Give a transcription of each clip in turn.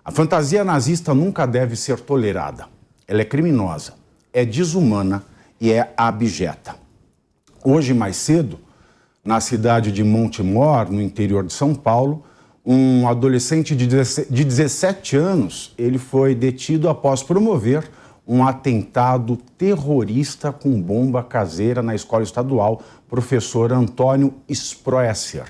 A fantasia nazista nunca deve ser tolerada. Ela é criminosa, é desumana e é abjeta. Hoje, mais cedo, na cidade de Montemor, no interior de São Paulo, um adolescente de 17 anos, ele foi detido após promover um atentado terrorista com bomba caseira na escola estadual Professor Antônio Sproesser.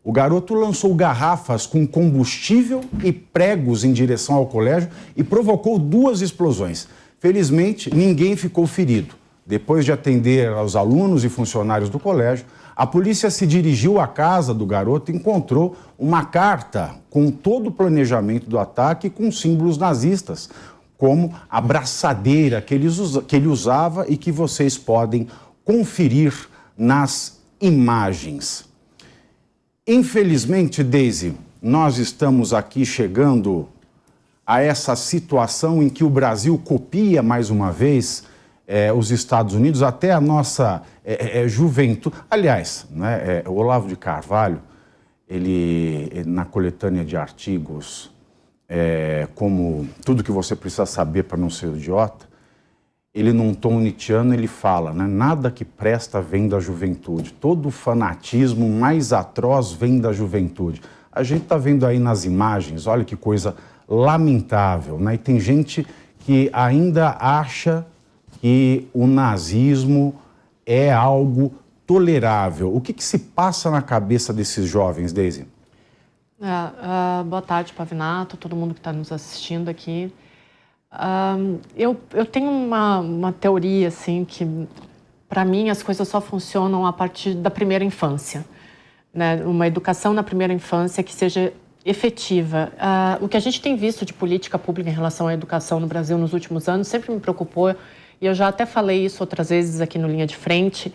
O garoto lançou garrafas com combustível e pregos em direção ao colégio e provocou 2 explosões. Felizmente, ninguém ficou ferido. Depois de atender aos alunos e funcionários do colégio, a polícia se dirigiu à casa do garoto e encontrou uma carta com todo o planejamento do ataque com símbolos nazistas, como a braçadeira que ele usava e que vocês podem conferir nas imagens. Infelizmente, Deise, nós estamos aqui chegando a essa situação em que o Brasil copia mais uma vez os Estados Unidos, até a nossa juventude. Aliás, né, o Olavo de Carvalho, ele na coletânea de artigos, como Tudo que Você Precisa Saber para Não Ser Idiota, ele num tom nietzschiano, ele fala, né, nada que presta vem da juventude, todo o fanatismo mais atroz vem da juventude. A gente está vendo aí nas imagens, olha que coisa lamentável, né? E tem gente que ainda acha que o nazismo é algo tolerável. O que se passa na cabeça desses jovens, Deise? Boa tarde, Pavinato, todo mundo que está nos assistindo aqui. Eu tenho uma teoria, assim, que para mim as coisas só funcionam a partir da primeira infância, né? Uma educação na primeira infância que seja efetiva. O que a gente tem visto de política pública em relação à educação no Brasil nos últimos anos sempre me preocupou, e eu já até falei isso outras vezes aqui no Linha de Frente.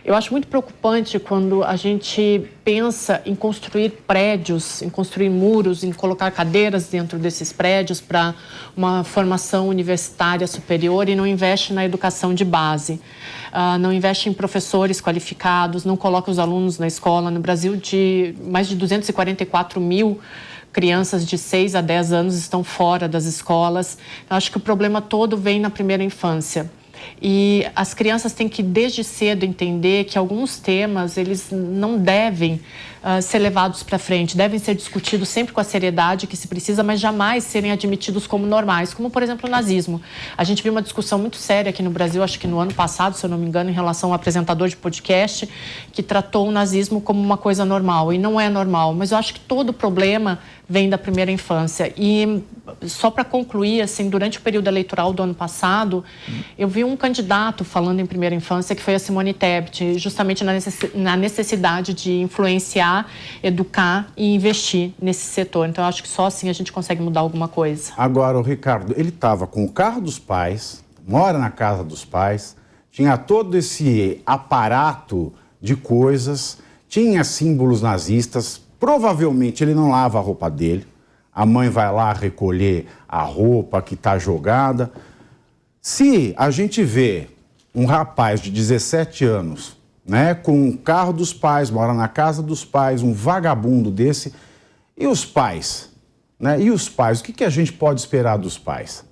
Eu acho muito preocupante quando a gente pensa em construir prédios, em construir muros, em colocar cadeiras dentro desses prédios para uma formação universitária superior e não investe na educação de base. Não investe em professores qualificados, não coloca os alunos na escola. No Brasil, mais de 244 mil crianças de 6 a 10 anos estão fora das escolas. Eu acho que o problema todo vem na primeira infância. E as crianças têm que, desde cedo, entender que alguns temas, eles não devem ser levados para frente, devem ser discutidos sempre com a seriedade que se precisa, mas jamais serem admitidos como normais, como, por exemplo, o nazismo. A gente viu uma discussão muito séria aqui no Brasil, acho que no ano passado, se eu não me engano, em relação ao apresentador de podcast, que tratou o nazismo como uma coisa normal, e não é normal. Mas eu acho que todo o problema vem da primeira infância. E só para concluir, assim, durante o período eleitoral do ano passado, eu vi um candidato falando em primeira infância, que foi a Simone Tebet, justamente na necessidade de influenciar, educar e investir nesse setor. Então, eu acho que só assim a gente consegue mudar alguma coisa. Agora, o Ricardo, ele estava com o carro dos pais, mora na casa dos pais, tinha todo esse aparato de coisas, tinha símbolos nazistas, provavelmente ele não lava a roupa dele, a mãe vai lá recolher a roupa que está jogada. Se a gente vê um rapaz de 17 anos, né, com o carro dos pais, mora na casa dos pais, um vagabundo desse, e os pais? Né? E os pais? O que a gente pode esperar dos pais?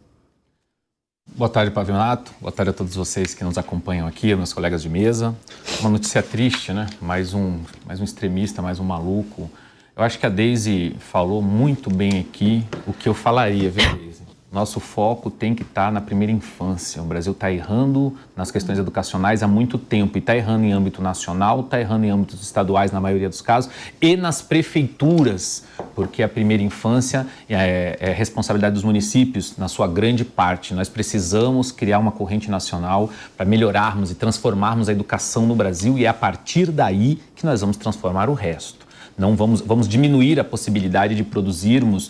Boa tarde, Pavinato. Boa tarde a todos vocês que nos acompanham aqui, meus colegas de mesa. Uma notícia triste, né? Mais um extremista, mais um maluco. Eu acho que a Deise falou muito bem aqui o que eu falaria, viu, Deise? Nosso foco tem que estar na primeira infância. O Brasil está errando nas questões educacionais há muito tempo. E está errando em âmbito nacional, está errando em âmbitos estaduais, na maioria dos casos, e nas prefeituras, porque a primeira infância é responsabilidade dos municípios, na sua grande parte. Nós precisamos criar uma corrente nacional para melhorarmos e transformarmos a educação no Brasil, e é a partir daí que nós vamos transformar o resto. Não vamos diminuir a possibilidade de produzirmos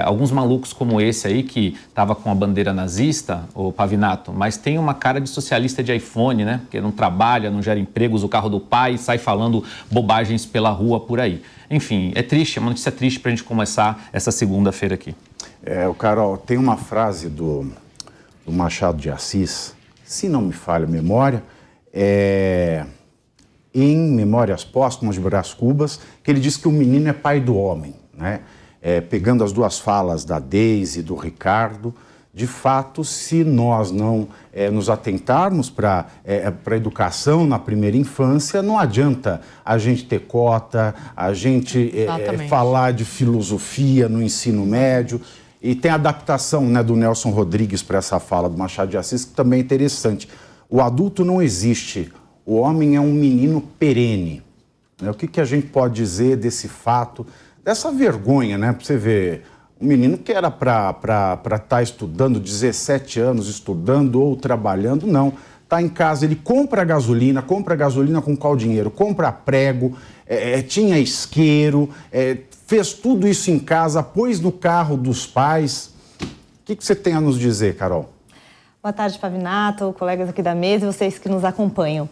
alguns malucos como esse aí, que estava com a bandeira nazista, o Pavinato, mas tem uma cara de socialista de iPhone, né? Porque não trabalha, não gera empregos, o carro do pai, sai falando bobagens pela rua por aí. Enfim, é triste, é uma notícia triste para a gente começar essa segunda-feira aqui. Carol, tem uma frase do Machado de Assis, se não me falha a memória, em Memórias Póstumas de Brás Cubas, que ele diz que o menino é pai do homem, né? pegando as duas falas da Deise e do Ricardo, de fato, se nós não nos atentarmos para a educação na primeira infância, não adianta a gente ter cota, a gente falar de filosofia no ensino médio. E tem a adaptação, né, do Nelson Rodrigues para essa fala do Machado de Assis, que também é interessante. O adulto não existe, o homem é um menino perene. Né? O que a gente pode dizer desse fato, dessa vergonha, né? Para você ver... Um menino que era para estar estudando, 17 anos estudando ou trabalhando, não. Está em casa, ele compra gasolina com qual dinheiro? Compra prego, tinha isqueiro, fez tudo isso em casa, pôs no carro dos pais. O que você tem a nos dizer, Carol? Boa tarde, Pavinato, colegas aqui da mesa e vocês que nos acompanham.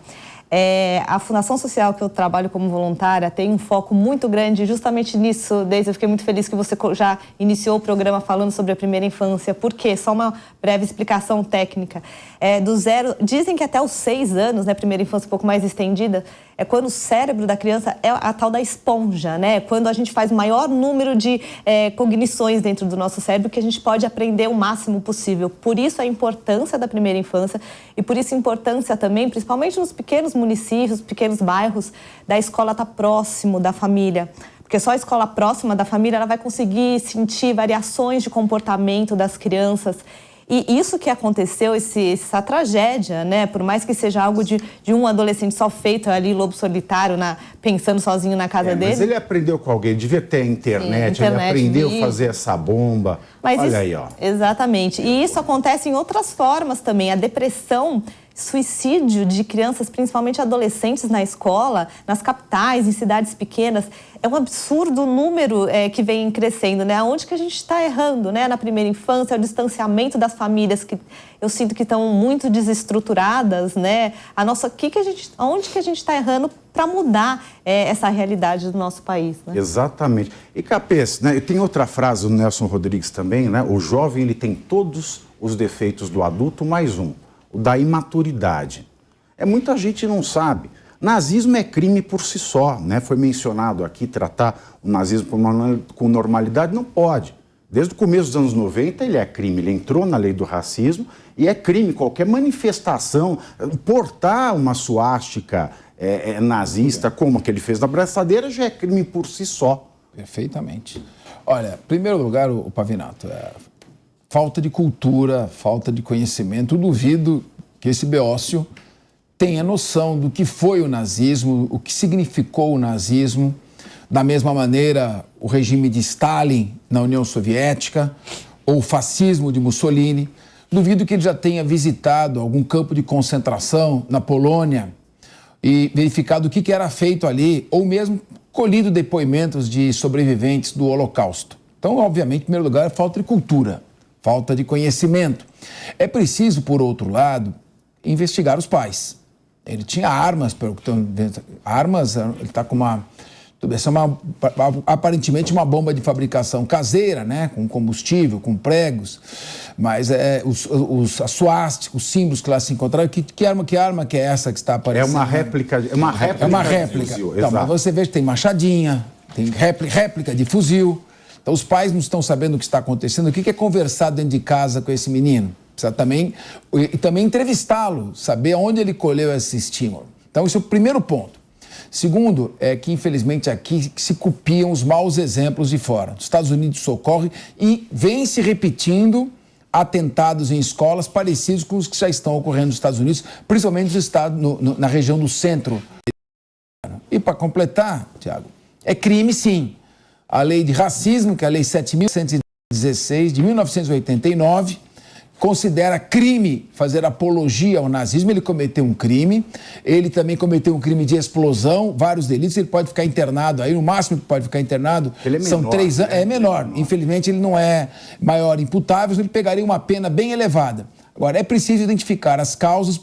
A Fundação Social que eu trabalho como voluntária tem um foco muito grande justamente nisso. Desde eu fiquei muito feliz que você já iniciou o programa falando sobre a primeira infância. Por quê? Só uma breve explicação técnica. Dizem que até os 6 anos, né, primeira infância um pouco mais estendida, é quando o cérebro da criança é a tal da esponja, né? Quando a gente faz o maior número de cognições dentro do nosso cérebro que a gente pode aprender o máximo possível. Por isso a importância da primeira infância e por isso a importância também, principalmente nos pequenos municípios, pequenos bairros, da escola estar próximo da família. Porque só a escola próxima da família ela vai conseguir sentir variações de comportamento das crianças. E isso que aconteceu, essa tragédia, né? Por mais que seja algo de um adolescente só feito ali, lobo solitário, pensando sozinho na casa dele. Mas ele aprendeu com alguém, devia ter internet, ele aprendeu a fazer essa bomba. Mas olha aí, ó. Exatamente. E isso acontece em outras formas também. A depressão, suicídio de crianças, principalmente adolescentes na escola, nas capitais, em cidades pequenas, é um absurdo o número que vem crescendo, né? Onde que a gente está errando, né? Na primeira infância, o distanciamento das famílias que eu sinto que estão muito desestruturadas, né? Onde que a gente está errando para mudar essa realidade do nosso país, né? Exatamente. E Capês, né? Tem outra frase do Nelson Rodrigues também, né? O jovem ele tem todos os defeitos do adulto mais um. O da imaturidade. Muita gente não sabe. Nazismo é crime por si só, né? Foi mencionado aqui, tratar o nazismo com normalidade, não pode. Desde o começo dos anos 90 ele é crime, ele entrou na lei do racismo e é crime qualquer manifestação, portar uma suástica nazista, como a que ele fez na braçadeira, já é crime por si só. Perfeitamente. Olha, em primeiro lugar, o Pavinato, falta de cultura, falta de conhecimento. Eu duvido que esse beócio tenha noção do que foi o nazismo, o que significou o nazismo. Da mesma maneira, o regime de Stalin na União Soviética ou o fascismo de Mussolini. Duvido que ele já tenha visitado algum campo de concentração na Polônia e verificado o que era feito ali, ou mesmo colhido depoimentos de sobreviventes do Holocausto. Então, obviamente, em primeiro lugar, é falta de cultura. Falta de conhecimento. É preciso, por outro lado, investigar os pais. Ele tinha armas, ele está com aparentemente uma bomba de fabricação caseira, né? Com combustível, com pregos, mas a suástica, os símbolos que lá se encontraram, que arma que é essa que está aparecendo? É uma réplica. É uma réplica. De fuzil, então, mas você vê que tem machadinha, tem réplica de fuzil. Então, os pais não estão sabendo o que está acontecendo. O que é conversar dentro de casa com esse menino? Precisa também entrevistá-lo, saber onde ele colheu esse estímulo. Então, esse é o primeiro ponto. Segundo, é que, infelizmente, aqui se copiam os maus exemplos de fora. Os Estados Unidos socorrem e vem se repetindo atentados em escolas parecidos com os que já estão ocorrendo nos Estados Unidos, principalmente nos estados, na região do centro. E, para completar, Tiago, é crime, sim. A lei de racismo, que é a Lei 7.116, de 1989, considera crime fazer apologia ao nazismo. Ele cometeu um crime, ele também cometeu um crime de explosão, vários delitos, ele pode ficar internado aí, o máximo que pode ficar internado são 3 anos. É menor, infelizmente ele não é maior imputável, ele pegaria uma pena bem elevada. Agora, é preciso identificar as causas,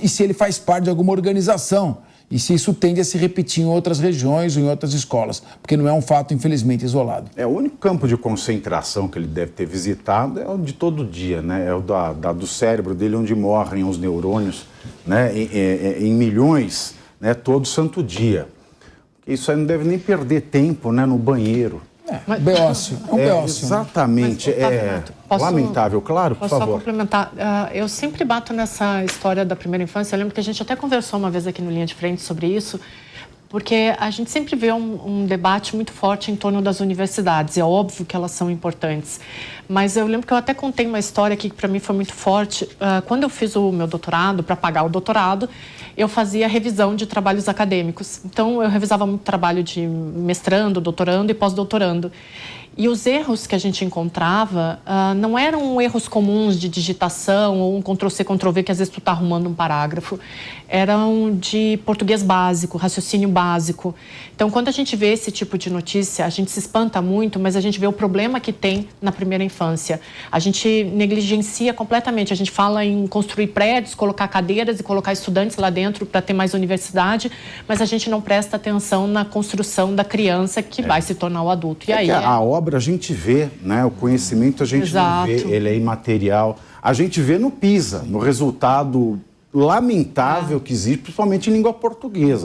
e se ele faz parte de alguma organização. E se isso tende a se repetir em outras regiões ou em outras escolas, porque não é um fato, infelizmente, isolado. O único campo de concentração que ele deve ter visitado é o de todo dia, né? É o do cérebro dele, onde morrem os neurônios, né? Em milhões, né? Todo santo dia. Isso aí não deve nem perder tempo, né? No banheiro. Beócio. É um beócio. Exatamente. Lamentável, claro, por favor. favor. Posso só complementar? Eu sempre bato nessa história da primeira infância. Eu lembro que a gente até conversou uma vez aqui no Linha de Frente sobre isso, porque a gente sempre vê um debate muito forte em torno das universidades. É óbvio que elas são importantes. Mas eu lembro que eu até contei uma história aqui que para mim foi muito forte. Quando eu fiz o meu doutorado, para pagar o doutorado, eu fazia revisão de trabalhos acadêmicos. Então, eu revisava muito trabalho de mestrando, doutorando e pós-doutorando. E os erros que a gente encontrava não eram erros comuns de digitação ou um Ctrl-C, Ctrl-V que às vezes tu está arrumando um parágrafo. Eram de português básico, raciocínio básico. Então, quando a gente vê esse tipo de notícia, a gente se espanta muito, mas a gente vê o problema que tem na primeira infância. A gente negligencia completamente. A gente fala em construir prédios, colocar cadeiras e colocar estudantes lá dentro para ter mais universidade, mas a gente não presta atenção na construção da criança que vai se tornar o adulto. E aí a obra a gente vê, né? O conhecimento a gente não vê, ele é imaterial. A gente vê no PISA, no resultado lamentável que existe, principalmente em língua portuguesa.